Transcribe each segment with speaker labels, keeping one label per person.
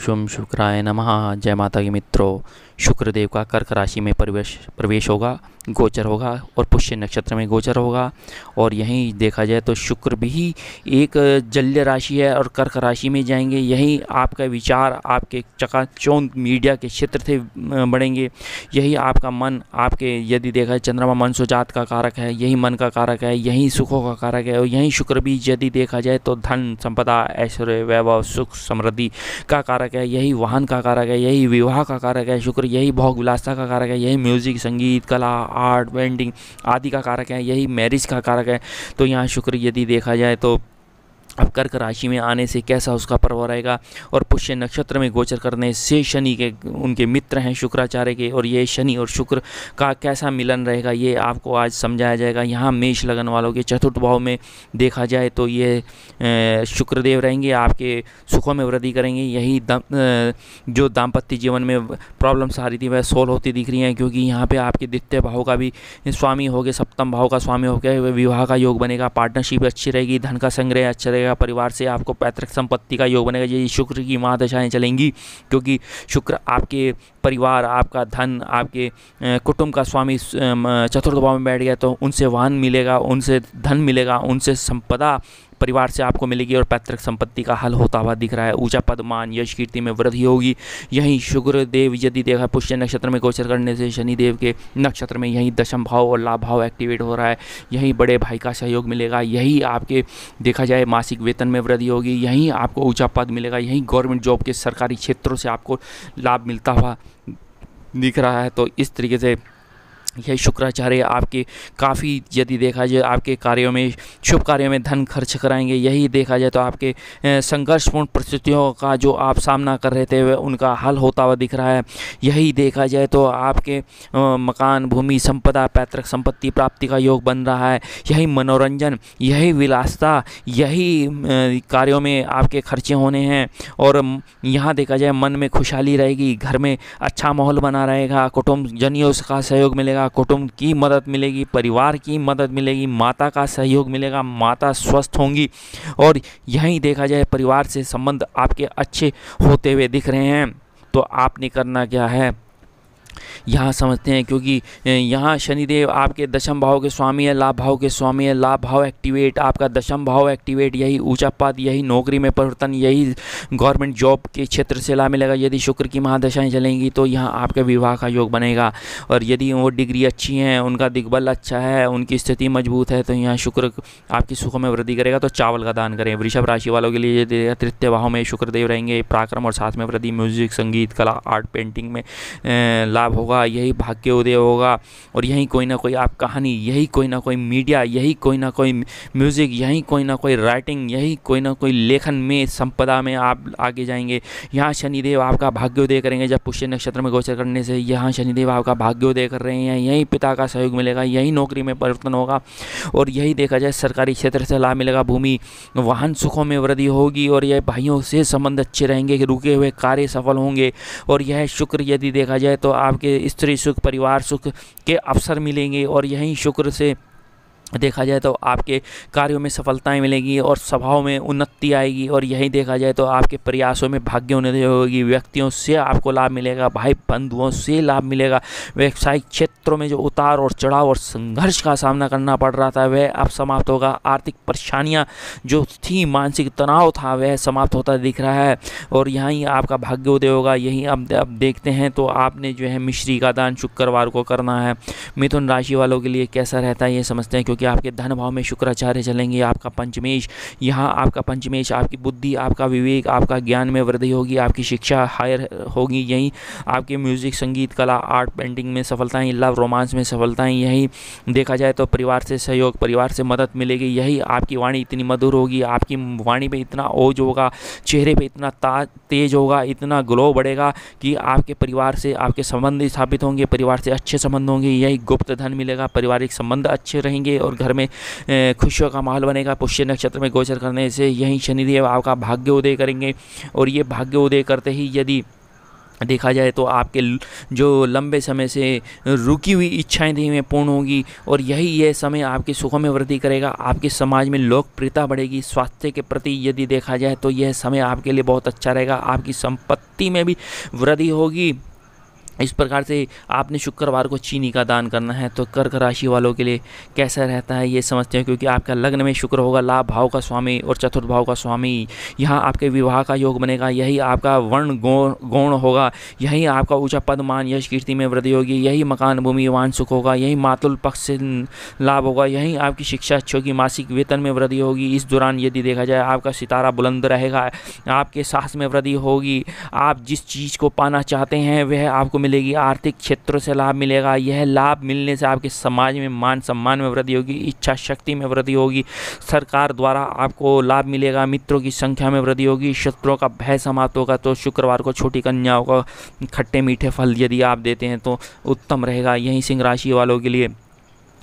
Speaker 1: शुम शुक्राय नमः। जय माता की मित्रों, शुक्रदेव का कर्क राशि में प्रवेश होगा, गोचर होगा और पुष्य नक्षत्र में गोचर होगा। और यहीं देखा जाए तो शुक्र भी एक जल्य राशि है और कर्क राशि में जाएंगे। यही आपका विचार आपके चकाचौंध मीडिया के क्षेत्र से बढ़ेंगे। यही आपका मन, आपके यदि देखा जाए चंद्रमा मन सुजात का कारक है, यही मन का कारक है, यही सुखों का कारक है। और यही शुक्र भी यदि देखा जाए तो धन संपदा ऐश्वर्य वैभव सुख समृद्धि का कारक है, यही वाहन का कारक है, यही विवाह का कारक है। शुक्र यही भोग विलासता का कारक है, यही म्यूजिक संगीत कला आर्ट पेंटिंग आदि का कारक है, यही मैरिज का कारक है। तो यहाँ शुक्र यदि देखा जाए तो अब कर्क राशि में आने से कैसा उसका प्रभाव रहेगा। और पुष्य नक्षत्र में गोचर करने से शनि के उनके मित्र हैं शुक्राचार्य के, और ये शनि और शुक्र का कैसा मिलन रहेगा ये आपको आज समझाया जाएगा। यहाँ मेष लगन वालों के चतुर्थ भाव में देखा जाए तो ये शुक्रदेव रहेंगे, आपके सुखों में वृद्धि करेंगे। यही जो दाम्पत्य जीवन में प्रॉब्लम्स आ रही थी वह सोल्व होती दिख रही हैं, क्योंकि यहाँ पे आपके द्वितीय भाव का भी स्वामी हो गए, सप्तम भाव का स्वामी हो गया, विवाह का योग बनेगा, पार्टनरशिप अच्छी रहेगी, धन का संग्रह अच्छा रहेगा, परिवार से आपको पैतृक संपत्ति का योग बनेगा। ये शुक्र की महादशाएं चलेंगी, क्योंकि शुक्र आपके परिवार, आपका धन, आपके कुटुंब का स्वामी चतुर्थ भाव में बैठ गया तो उनसे वाहन मिलेगा, उनसे धन मिलेगा, उनसे संपदा परिवार से आपको मिलेगी और पैतृक संपत्ति का हल होता हुआ दिख रहा है। ऊंचा पद मान यश कीर्ति में वृद्धि होगी। यही शुक्रदेव यदि देखा पुष्य नक्षत्र में गोचर करने से शनिदेव के नक्षत्र में यही दशम भाव और लाभ भाव एक्टिवेट हो रहा है। यही बड़े भाई का सहयोग मिलेगा, यही आपके देखा जाए मासिक वेतन में वृद्धि होगी, यही आपको ऊंचा पद मिलेगा, यही गवर्नमेंट जॉब के सरकारी क्षेत्रों से आपको लाभ मिलता हुआ दिख रहा है। तो इस तरीके से यह शुक्राचार्य आपके काफ़ी यदि देखा जाए आपके कार्यों में, शुभ कार्यों में धन खर्च कराएंगे। यही देखा जाए तो आपके संघर्षपूर्ण परिस्थितियों का जो आप सामना कर रहे थे वह उनका हल होता हुआ दिख रहा है। यही देखा जाए तो आपके मकान भूमि संपदा पैतृक संपत्ति प्राप्ति का योग बन रहा है। यही मनोरंजन, यही विलासता, यही कार्यों में आपके खर्चे होने हैं। और यहाँ देखा जाए मन में खुशहाली रहेगी, घर में अच्छा माहौल बना रहेगा, कुटुंब जनियों का सहयोग मिलेगा, कुटुंब की मदद मिलेगी, परिवार की मदद मिलेगी, माता का सहयोग मिलेगा, माता स्वस्थ होंगी। और यहीं देखा जाए परिवार से संबंध आपके अच्छे होते हुए दिख रहे हैं। तो आपने करना क्या है यहाँ समझते हैं, क्योंकि यहाँ शनिदेव आपके दशम भाव के स्वामी है, लाभ भाव के स्वामी है। लाभ भाव एक्टिवेट, आपका दशम भाव एक्टिवेट, यही ऊंचा पद, यही नौकरी में परिवर्तन, यही गवर्नमेंट जॉब के क्षेत्र से लाभ मिलेगा। यदि शुक्र की महादशाएं चलेंगी तो यहाँ आपके विवाह का योग बनेगा। और यदि वो डिग्री अच्छी हैं, उनका दिग्बल अच्छा है, उनकी स्थिति मजबूत है, तो यहाँ शुक्र आपकी सुखों में वृद्धि करेगा। तो चावल का दान करें। वृषभ राशि वालों के लिए यदि तृतीय भाव में शुक्रदेव रहेंगे, पराक्रम और साथ में वृद्धि, म्यूजिक संगीत कला आर्ट पेंटिंग में लाभ होगा। यही भाग्योदय होगा। और यही कोई ना कोई आप कहानी, यही कोई ना कोई मीडिया, यही कोई ना कोई म्यूज़िक, यही कोई ना कोई राइटिंग, यही कोई ना कोई लेखन में संपदा में आप आगे जाएंगे। यहाँ शनिदेव आपका भाग्योदय करेंगे। जब पुष्य नक्षत्र में गोचर करने से यहाँ शनिदेव आपका भाग्योदय कर रहे हैं। यही पिता का सहयोग मिलेगा, यही नौकरी में परिवर्तन होगा। और यही देखा जाए सरकारी क्षेत्र से लाभ मिलेगा, भूमि वाहन सुखों में वृद्धि होगी। और यह भाइयों से संबंध अच्छे रहेंगे, रुके हुए कार्य सफल होंगे। और यह शुक्र यदि देखा जाए तो आपके स्त्री सुख परिवार सुख के अवसर मिलेंगे। और यहीं शुक्र से देखा जाए तो आपके कार्यों में सफलताएं मिलेगी और स्वभाव में उन्नति आएगी। और यही देखा जाए तो आपके प्रयासों में भाग्योन्नति होगी, व्यक्तियों से आपको लाभ मिलेगा, भाई बंधुओं से लाभ मिलेगा। व्यावसायिक क्षेत्रों में जो उतार और चढ़ाव और संघर्ष का सामना करना पड़ रहा था वह अब समाप्त होगा। आर्थिक परेशानियां जो थी, मानसिक तनाव था, वह समाप्त होता दिख रहा है। और यहीं आपका भाग्योदय होगा। यहीं अब देखते हैं तो आपने जो है मिश्री का दान शुक्रवार को करना है। मिथुन राशि वालों के लिए कैसा रहता है ये समझते हैं, क्योंकि आपके धन भाव में शुक्राचार्य चलेंगे। आपका पंचमेश, यहाँ आपका पंचमेश आपकी बुद्धि, आपका विवेक, आपका ज्ञान में वृद्धि होगी, आपकी शिक्षा हायर होगी। यहीं आपके म्यूजिक संगीत कला आर्ट पेंटिंग में सफलताएं, लव रोमांस में सफलताएं। यही देखा जाए तो परिवार से सहयोग, परिवार से मदद मिलेगी। यही आपकी वाणी इतनी मधुर होगी, आपकी वाणी पे इतना ओज होगा, चेहरे पे इतना तेज होगा, इतना ग्लो बढ़ेगा कि आपके परिवार से आपके संबंध स्थापित होंगे, परिवार से अच्छे संबंध होंगे। यही गुप्त धन मिलेगा, पारिवारिक संबंध अच्छे रहेंगे और घर में खुशियों का माहौल बनेगा। पुष्य नक्षत्र में गोचर करने से यहीं शनिदेव आपका भाग्योदय करेंगे। और ये भाग्योदय करते ही यदि देखा जाए तो आपके जो लंबे समय से रुकी हुई इच्छाएं थी में पूर्ण होगी, और यही यह समय आपके सुखों में वृद्धि करेगा। आपके समाज में लोकप्रियता बढ़ेगी। स्वास्थ्य के प्रति यदि देखा जाए तो यह समय आपके लिए बहुत अच्छा रहेगा। आपकी संपत्ति में भी वृद्धि होगी। इस प्रकार से आपने शुक्रवार को चीनी का दान करना है। तो कर्क राशि वालों के लिए कैसा रहता है ये समझते हैं, क्योंकि आपका लग्न में शुक्र होगा, लाभ भाव का स्वामी और चतुर्थ भाव का स्वामी। यहाँ आपके विवाह का योग बनेगा। यही आपका वर्ण गौण होगा। यही आपका ऊंचा पद मान यश कीर्ति में वृद्धि होगी। यही मकान भूमि वाहन सुख होगा। यही मातुल पक्ष से लाभ होगा। यही आपकी शिक्षा अच्छी होगी। मासिक वेतन में वृद्धि होगी। इस दौरान यदि देखा जाए आपका सितारा बुलंद रहेगा। आपके साहस में वृद्धि होगी। आप जिस चीज़ को पाना चाहते हैं वह आपको मिलेगी। आर्थिक क्षेत्रों से लाभ मिलेगा। यह लाभ मिलने से आपके समाज में मान सम्मान में वृद्धि होगी। इच्छा शक्ति में वृद्धि होगी। सरकार द्वारा आपको लाभ मिलेगा। मित्रों की संख्या में वृद्धि होगी। शत्रुओं का भय समाप्त होगा। तो शुक्रवार को छोटी कन्याओं को खट्टे मीठे फल यदि आप देते हैं तो उत्तम रहेगा। यहीं सिंह राशि वालों के लिए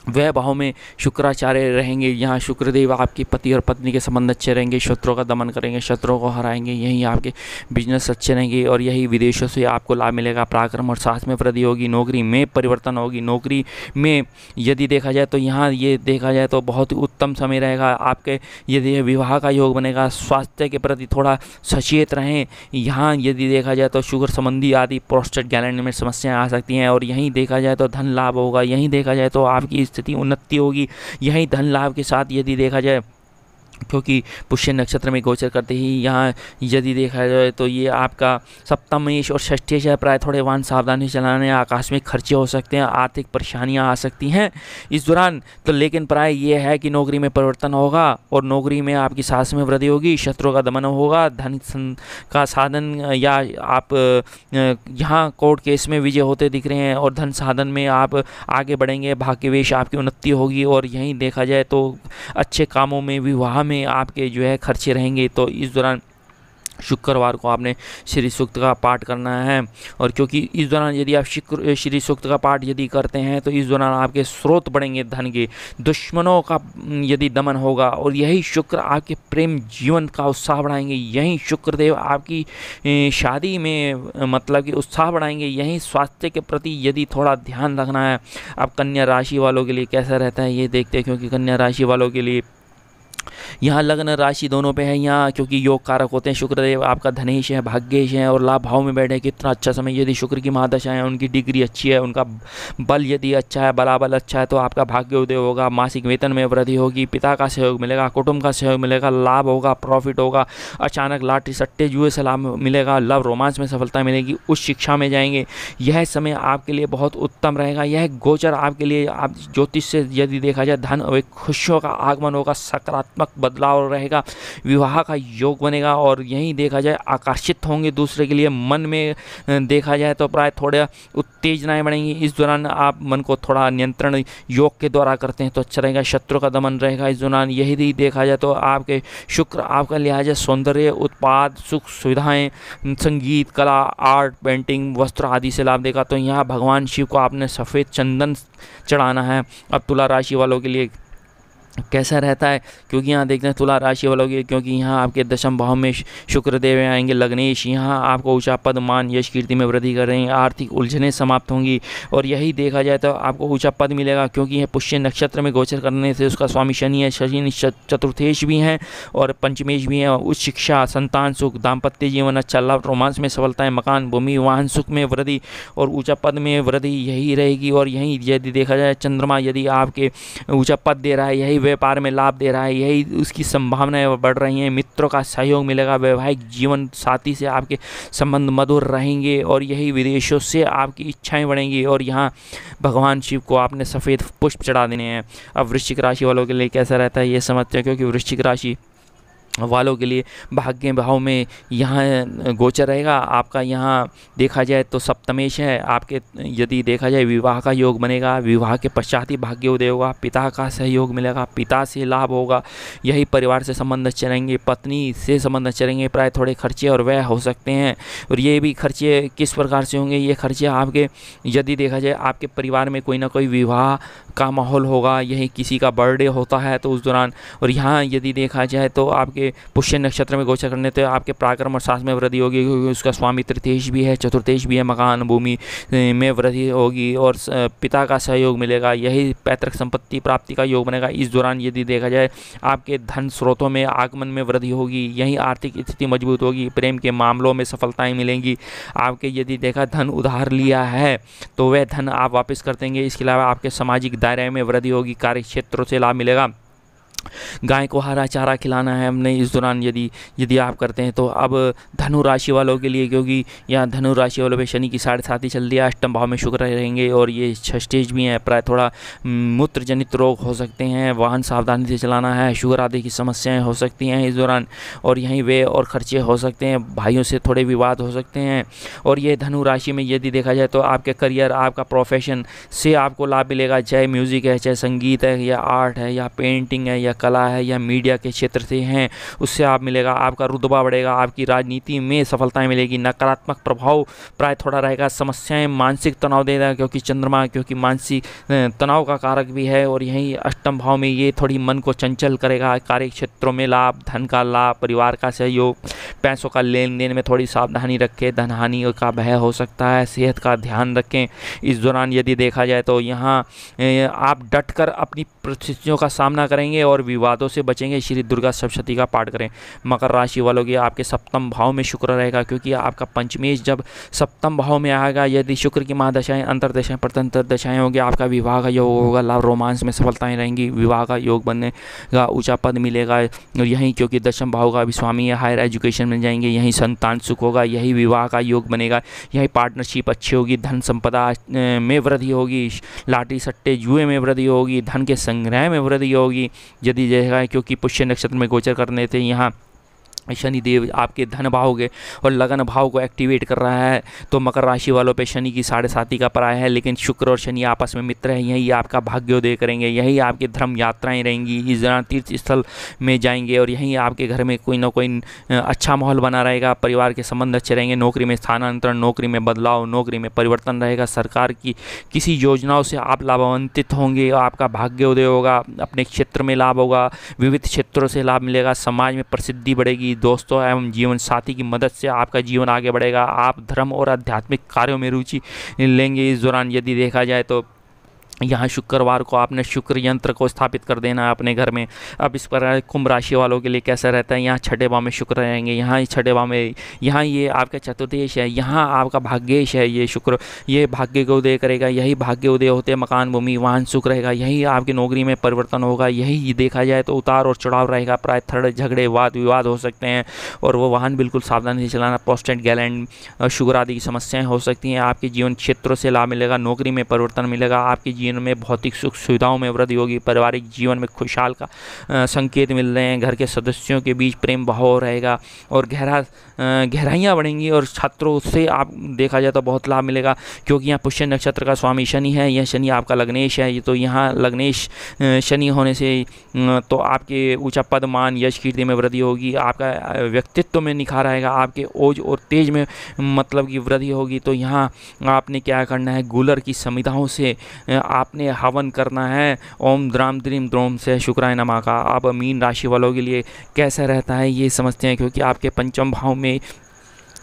Speaker 1: वह भाव में शुक्राचार्य रहेंगे। यहाँ शुक्रदेव आपके पति और पत्नी के संबंध अच्छे रहेंगे। शत्रुओं का दमन करेंगे, शत्रुओं को हराएंगे। यहीं आपके बिजनेस अच्छे रहेंगे और यही विदेशों से आपको लाभ मिलेगा। पराक्रम और साहस में वृद्धि होगी। नौकरी में परिवर्तन होगी। नौकरी में यदि देखा जाए तो यहाँ ये देखा जाए तो बहुत ही उत्तम समय रहेगा। आपके यदि विवाह का योग बनेगा। स्वास्थ्य के प्रति थोड़ा सचेत रहें। यहाँ यदि देखा जाए तो शुगर संबंधी आदि प्रोस्टेट ग्लैंड में समस्याएं आ सकती हैं। और यहीं देखा जाए तो धन लाभ होगा। यहीं देखा जाए तो आपकी स्थिति उन्नति होगी। यही धन लाभ के साथ यदि देखा जाए, क्योंकि पुष्य नक्षत्र में गोचर करते ही यहाँ यदि देखा जाए तो ये आपका सप्तमेश और षष्ठेश है। प्राय थोड़े वाहन सावधानी चलाने, आकस्मिक खर्चे हो सकते हैं, आर्थिक परेशानियाँ आ सकती हैं इस दौरान। तो लेकिन प्राय ये है कि नौकरी में परिवर्तन होगा और नौकरी में आपकी साहस में वृद्धि होगी। शत्रुओं का दमन होगा। धन का साधन या आप यहाँ कोर्ट केस में विजय होते दिख रहे हैं और धन साधन में आप आगे बढ़ेंगे। भाग्यवेश आपकी उन्नति होगी। और यहीं देखा जाए तो अच्छे कामों में, विवाह में आपके जो है खर्चे रहेंगे। तो इस दौरान शुक्रवार को आपने श्री सूक्त का पाठ करना है। और क्योंकि इस दौरान यदि आप श्री सूक्त का पाठ यदि करते हैं तो इस दौरान आपके स्रोत बढ़ेंगे धन के। दुश्मनों का यदि दमन होगा। और यही शुक्र आपके प्रेम जीवन का उत्साह बढ़ाएंगे। यही शुक्रदेव आपकी शादी में मतलब कि उत्साह बढ़ाएंगे। यही स्वास्थ्य के प्रति यदि थोड़ा ध्यान रखना है। अब कन्या राशि वालों के लिए कैसा रहता है ये देखते हैं, क्योंकि कन्या राशि वालों के लिए यहाँ लग्न राशि दोनों पे है। यहाँ क्योंकि योग कारक होते हैं शुक्रदेव, आपका धनेश है, भाग्येश है और लाभ भाव में बैठे। कितना अच्छा समय। यदि शुक्र की महादशा है, उनकी डिग्री अच्छी है, उनका बल यदि अच्छा है, बलाबल अच्छा है, तो आपका भाग्य उदय होगा। मासिक वेतन में वृद्धि होगी। पिता का सहयोग मिलेगा। कुटुंब का सहयोग मिलेगा। लाभ होगा, प्रॉफिट होगा। अचानक लॉटरी सट्टे जुए से लाभ मिलेगा। लव रोमांस में सफलता मिलेगी। उच्च शिक्षा में जाएंगे। यह समय आपके लिए बहुत उत्तम रहेगा। यह गोचर आपके लिए, आप ज्योतिष से यदि देखा जाए, धन और खुशियों का आगमन होगा। सकारात्मक बदलाव रहेगा। विवाह का योग बनेगा। और यहीं देखा जाए आकर्षित होंगे दूसरे के लिए। मन में देखा जाए तो प्राय थोड़ा उत्तेजनाएं बढ़ेंगी। इस दौरान आप मन को थोड़ा नियंत्रण योग के द्वारा करते हैं तो अच्छा रहेगा। शत्रु का दमन रहेगा इस दौरान। यही देखा जाए तो आपके शुक्र आपका लिहाजा सौंदर्य, उत्पाद, सुख सुविधाएं, संगीत, कला, आर्ट, पेंटिंग, वस्त्र आदि से लाभ देगा। तो यहाँ भगवान शिव को आपने सफ़ेद चंदन चढ़ाना है। अब तुला राशि वालों के लिए कैसा रहता है, क्योंकि यहाँ देखते हैं तुला राशि वालों के, क्योंकि यहाँ आपके दशम भाव में शुक्रदेव आएंगे लग्नेश। यहाँ आपको ऊंचा पद मान यश कीर्ति में वृद्धि कर रहे हैं। आर्थिक उलझनें समाप्त होंगी। और यही देखा जाए तो आपको ऊंचा पद मिलेगा, क्योंकि यह पुष्य नक्षत्र में गोचर करने से उसका स्वामी शनि है। शनि चतुर्थेश भी हैं और पंचमेश भी हैं। उच्च शिक्षा, संतान सुख, दाम्पत्य जीवन अच्छा, लव रोमांस में सफलताएँ, मकान भूमि वाहन सुख में वृद्धि और ऊंचा पद में वृद्धि यही रहेगी। और यहीं यदि देखा जाए चंद्रमा यदि आपके ऊंचा पद दे रहा है, यही व्यापार में लाभ दे रहा है, यही उसकी संभावनाएं बढ़ रही हैं। मित्रों का सहयोग मिलेगा। वैवाहिक जीवन साथी से आपके संबंध मधुर रहेंगे। और यही विदेशों से आपकी इच्छाएं बढ़ेंगी। और यहाँ भगवान शिव को आपने सफ़ेद पुष्प चढ़ा देने हैं। अब वृश्चिक राशि वालों के लिए कैसा रहता है ये समझते हैं, क्योंकि वृश्चिक राशि वालों के लिए भाग्य भाव में यहाँ गोचर रहेगा। आपका यहाँ देखा जाए तो सप्तमेश है। आपके यदि देखा जाए विवाह का योग बनेगा। विवाह के पश्चात ही भाग्य उदय होगा। पिता का सहयोग मिलेगा। पिता से लाभ होगा। यही परिवार से संबंध अच्छे रहेंगे। पत्नी से संबंध अच्छे रहेंगे। प्राय थोड़े खर्चे और व्यय हो सकते हैं। और ये भी खर्चे किस प्रकार से होंगे, ये खर्चे आपके यदि देखा जाए आपके परिवार में कोई ना कोई विवाह का माहौल होगा। यही किसी का बर्थडे होता है तो उस दौरान। और यहाँ यदि देखा जाए तो आपके आपके पुष्य नक्षत्र में गोचर करने तो आपके पराक्रम और साहस में वृद्धि होगी, क्योंकि उसका स्वामी तृतीयेश भी है, चतुर्थेश भी है, मकान भूमि में वृद्धि होगी और पिता का सहयोग मिलेगा, यही पैतृक संपत्ति प्राप्ति का योग बनेगा। इस दौरान यदि देखा जाए आपके धन स्रोतों में आगमन में वृद्धि होगी, यही आर्थिक स्थिति मजबूत होगी, प्रेम के मामलों में सफलताएं मिलेंगी। आपके यदि देखा धन उधार लिया है तो वह धन आप वापस कर देंगे। इसके अलावा आपके सामाजिक दायरे में वृद्धि होगी, कार्य क्षेत्रों से लाभ मिलेगा। गाय को हरा चारा खिलाना है हमने इस दौरान यदि आप करते हैं तो। अब धनु राशि वालों के लिए, क्योंकि यहाँ धनु राशि वालों पे शनि की 7.5 चल रही है, अष्टम भाव में शुक्र रहेंगे और ये षष्ठेज भी हैं, प्राय थोड़ा मूत्र जनित रोग हो सकते हैं, वाहन सावधानी से चलाना है, शुगर आदि की समस्याएं हो सकती हैं इस दौरान, और यहीं व्यय और खर्चे हो सकते हैं, भाइयों से थोड़े विवाद हो सकते हैं। और ये धनु राशि में यदि देखा जाए तो आपके करियर, आपका प्रोफेशन से आपको लाभ मिलेगा, चाहे म्यूज़िक है, चाहे संगीत है, या आर्ट है, या पेंटिंग है, या कला है, या मीडिया के क्षेत्र से हैं, उससे आप मिलेगा। आपका रुतबा बढ़ेगा, आपकी राजनीति में सफलताएं मिलेगी। नकारात्मक प्रभाव प्राय थोड़ा रहेगा, समस्याएं मानसिक तनाव देगा, क्योंकि चंद्रमा मानसिक तनाव का कारक भी है, और यहीं अष्टम भाव में ये थोड़ी मन को चंचल करेगा। कार्य क्षेत्रों में लाभ, धन का लाभ, परिवार का सहयोग, पैसों का लेन देन में थोड़ी सावधानी रखें, धन हानि का भय हो सकता है, सेहत का ध्यान रखें। इस दौरान यदि देखा जाए तो यहाँ आप डटकर अपनी परिस्थितियों का सामना करेंगे और विवादों से बचेंगे। श्री दुर्गा सप्तशती का पाठ करें। मकर राशि वालों के आपके सप्तम भाव में शुक्र रहेगा, क्योंकि आपका पंचमेश जब सप्तम भाव में आएगा, यदि शुक्र की महादशाएं, अंतरदशाएं, प्रतंत्र दशाएं होंगी, आपका विवाह का योग होगा, लाभ रोमांस में सफलताएं रहेंगी, विवाह का योग बनेगा, ऊंचा पद मिलेगा। और यहीं क्योंकि दशम भाव का भी स्वामी है, हायर एजुकेशन मिल जाएंगे, यहीं संतान सुख होगा, यही विवाह का योग बनेगा, यही पार्टनरशिप अच्छी होगी, धन संपदा में वृद्धि होगी, लाटरी सट्टे जुए में वृद्धि होगी, धन के संग्रह में वृद्धि होगी। यदि देखा, क्योंकि पुष्य नक्षत्र में गोचर करने थे यहाँ शनि देव आपके धन भाव के और लगन भाव को एक्टिवेट कर रहा है, तो मकर राशि वालों पे शनि की 7.5 का पराय है, लेकिन शुक्र और शनि आपस में मित्र हैं, यही आपका भाग्योदय करेंगे, यही आपकी धर्म यात्राएं रहेंगी, इस दौरान तीर्थ स्थल में जाएंगे, और यहीं आपके घर में कोई ना कोई अच्छा माहौल बना रहेगा, परिवार के संबंध अच्छे रहेंगे, नौकरी में स्थानांतरण, नौकरी में बदलाव, नौकरी में परिवर्तन रहेगा, सरकार की किसी योजनाओं से आप लाभान्वित होंगे, आपका भाग्योदय होगा, अपने क्षेत्र में लाभ होगा, विविध क्षेत्रों से लाभ मिलेगा, समाज में प्रसिद्धि बढ़ेगी, दोस्तों एवं जीवन साथी की मदद से आपका जीवन आगे बढ़ेगा, आप धर्म और आध्यात्मिक कार्यों में रुचि लेंगे। इस दौरान यदि देखा जाए तो यहाँ शुक्रवार को आपने शुक्र यंत्र को स्थापित कर देना है अपने घर में। अब इस पर कुंभ राशि वालों के लिए कैसा रहता है, यहाँ छठे भाव में शुक्र रहेंगे, यहाँ छठे भाव में, यहाँ ये आपका चतुर्देश है, यहाँ आपका भाग्येश है, ये शुक्र ये भाग्य को उदय करेगा, यही भाग्य उदय होते मकान भूमि वाहन सुख रहेगा, यही आपकी नौकरी में परिवर्तन होगा, यही देखा जाए तो उतार और चढ़ाव रहेगा, प्राय थर्ड झगड़े वाद विवाद हो सकते हैं, और वो वाहन बिल्कुल सावधानी से चलाना, प्रोस्टेट गैलेंड शुगर आदि की समस्याएँ हो सकती हैं। आपके जीवन क्षेत्रों से लाभ मिलेगा, नौकरी में परिवर्तन मिलेगा, आपके जीवन में भौतिक सुख सुविधाओं में वृद्धि होगी, पारिवारिक जीवन में खुशहाल का संकेत मिल रहे हैं, घर के सदस्यों के बीच प्रेम भाव रहेगा और गहराइयाँ बढ़ेंगी, और छात्रों से आप देखा जाए तो बहुत लाभ मिलेगा, क्योंकि यहाँ पुष्य नक्षत्र का स्वामी शनि है, यह शनि आपका लग्नेश है, ये तो यहाँ लग्नेश शनि होने से तो आपके ऊंचा पद मान यश कीर्ति में वृद्धि होगी, आपका व्यक्तित्व में निखार आएगा, आपके ओज और तेज में मतलब की वृद्धि होगी। तो यहाँ आपने क्या करना है, गूलर की संविधाओं से आपने हवन करना है, ओम द्राम द्रीम द्रोम से शुक्राय नमः का। अब मीन राशि वालों के लिए कैसा रहता है ये समझते हैं, क्योंकि आपके पंचम भाव में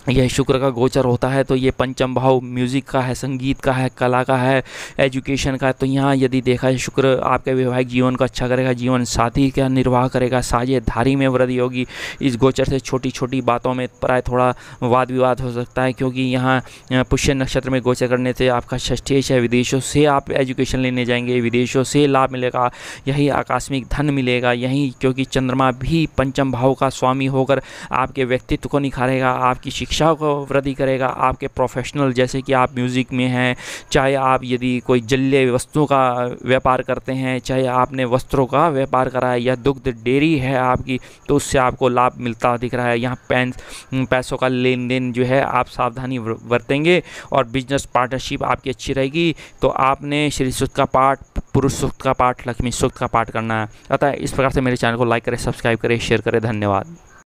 Speaker 1: यह शुक्र का गोचर होता है, तो ये पंचम भाव म्यूज़िक का है, संगीत का है, कला का है, एजुकेशन का है। तो यहाँ यदि देखा है शुक्र आपके वैवाहिक जीवन को अच्छा करेगा, जीवन साथी का निर्वाह करेगा, साझेदारी में वृद्धि होगी। इस गोचर से छोटी छोटी बातों में प्राय थोड़ा वाद विवाद हो सकता है, क्योंकि यहाँ पुष्य नक्षत्र में गोचर करने से आपका षष्ठेश है, विदेशों से आप एजुकेशन लेने जाएंगे, विदेशों से लाभ मिलेगा, यही आकस्मिक धन मिलेगा, यहीं क्योंकि चंद्रमा भी पंचम भाव का स्वामी होकर आपके व्यक्तित्व को निखारेगा, आपकी शिक्षा को वृद्धि करेगा, आपके प्रोफेशनल जैसे कि आप म्यूज़िक में हैं, चाहे आप यदि कोई जल्य वस्तुओं का व्यापार करते हैं, चाहे आपने वस्त्रों का व्यापार करा है, या दुग्ध डेयरी है आपकी, तो उससे आपको लाभ मिलता दिख रहा है। यहाँ पैसों का लेन देन जो है आप सावधानी बरतेंगे, और बिजनेस पार्टनरशिप आपकी अच्छी रहेगी। तो आपने श्री सूक्त का पाठ, पुरुष सूक्त का पाठ, लक्ष्मी सूक्त का पाठ करना है। अतः इस प्रकार से मेरे चैनल को लाइक करें, सब्सक्राइब करें, शेयर करें। धन्यवाद।